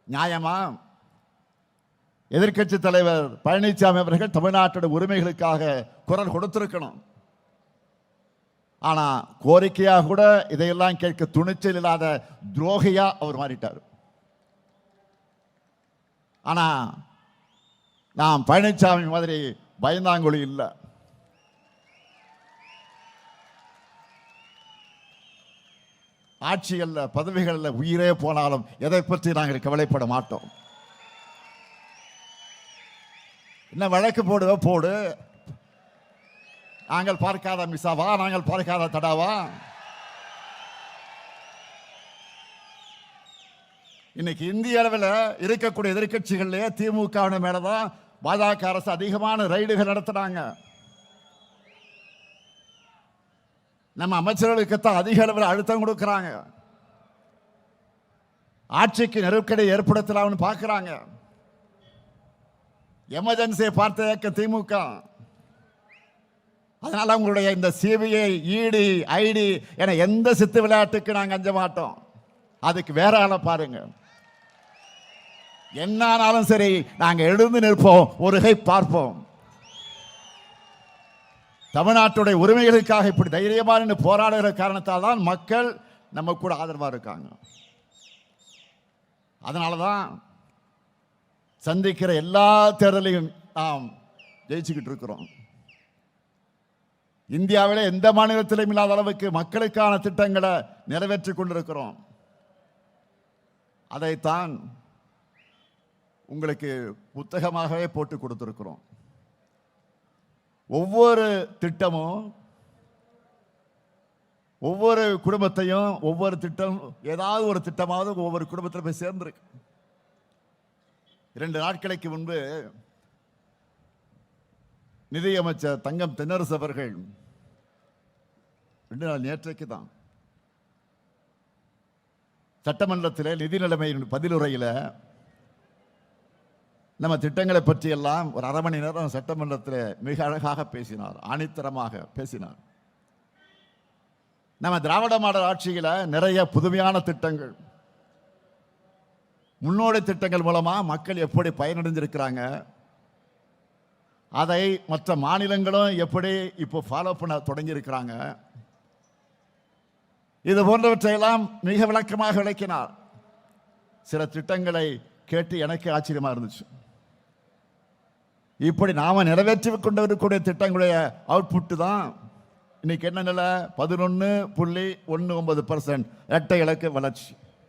நியாயமா? எதிர்க்கட்சி தலைவர் பழனிசாமி அவர்கள் தமிழ்நாட்டோட உரிமைகளுக்காக குரல் கொடுத்திருக்கணும். ஆனா கோரிக்கையா கூட இதையெல்லாம் கேட்க துணிச்சல் இல்லாத துரோகியா அவர் மாறிட்டார். ஆனா நாம் பழனிசாமி மாதிரி பயந்தாங்குழி இல்லை. ஆட்சிகள்ல பதவிகள்ல உயிரே போனாலும் எதை பற்றி நாங்கள் கவலைப்பட மாட்டோம். என்ன வழக்கு போடுவ போடு, நாங்கள் பார்க்காத மிஸ்ஸாவா, நாங்கள் பார்க்காத தடாவா? இன்னைக்கு இந்திய அளவில் இருக்கக்கூடிய எதிர்கட்சிகள்லயே திமுக மேலதான் பாஜக அரசு அதிகமான ரைடுகள் நடத்துறாங்க. நம்ம அமைச்சர்களுக்குத்தான் அதிக அளவில் அழுத்தம் கொடுக்கிறாங்க. ஆட்சிக்கு நெருக்கடி ஏற்படுத்தலாம்னு பார்க்கிறாங்க. எமர்ஜென்சியை பார்த்த இயக்க திமுக. அதனால உங்களுடைய இந்த சிபிஐ, இடி, ஐடி என எந்த சித்து விளையாட்டுக்கு நாங்கள் அஞ்ச மாட்டோம். அதுக்கு வேற ஆளை பாருங்க. என்னானாலும் சரி, நாங்கள் எழுந்து நிற்போம், ஒரு கை பார்ப்போம். தமிழ்நாட்டுடைய உரிமைகளுக்காக இப்படி தைரியமாக போராடுகிற காரணத்தால் தான் மக்கள் நம்ம கூட ஆதரவா இருக்காங்க. அதனாலதான் சந்திக்கிற எல்லா தேர்தலையும் நாம் ஜெயிச்சுக்கிட்டு இருக்கிறோம். இந்தியாவிலே எந்த மாநிலத்திலும் இல்லாத அளவுக்கு மக்களுக்கான திட்டங்களை நிறைவேற்றிக் கொண்டிருக்கிறோம். அதைத்தான் உங்களுக்கு புத்தகமாகவே போட்டு கொடுத்திருக்கிறோம். ஒவ்வொரு திட்டமும் ஒவ்வொரு குடும்பத்தையும், ஒவ்வொரு திட்டம் ஏதாவது ஒரு திட்டமாவது ஒவ்வொரு குடும்பத்தில் போய் சேர்ந்திருக்கு. 2 நாட்களுக்கு முன்பு நிதியமைச்சர் தங்கம் தென்னரசு அவர்கள், 2 நாள் நேற்றைக்கு தான் சட்டமன்றத்தில் நிதி நிலைமையின் பதிலுரையில் நம்ம திட்டங்களை பற்றி எல்லாம் ஒரு 1/2 மணி நேரம் சட்டமன்றத்தில் மிக அழகாக பேசினார், ஆணித்தரமாக பேசினார். நம்ம திராவிட மாடல் ஆட்சியில் நிறைய புதுமையான திட்டங்கள், முன்னோடி திட்டங்கள் மூலமா மக்கள் எப்படி பயனடைஞ்சிருக்கிறாங்க, அதை மற்ற மாநிலங்களும் எப்படி இப்போ ஃபாலோ பண்ண தொடங்கி இருக்கிறாங்க, இது போன்றவற்றையெல்லாம் மிக விளக்கமாக விளக்கினார். சில திட்டங்களை கேட்டு எனக்கு ஆச்சரியமா இருந்துச்சு. இப்படி நாம நிறைவேற்றி கொண்டு வரக்கூடிய திட்டங்களுடைய அவுட்புட் தான் இன்னைக்கு என்ன நிலை? 11.19% இரட்டை இலக்க வளர்ச்சி.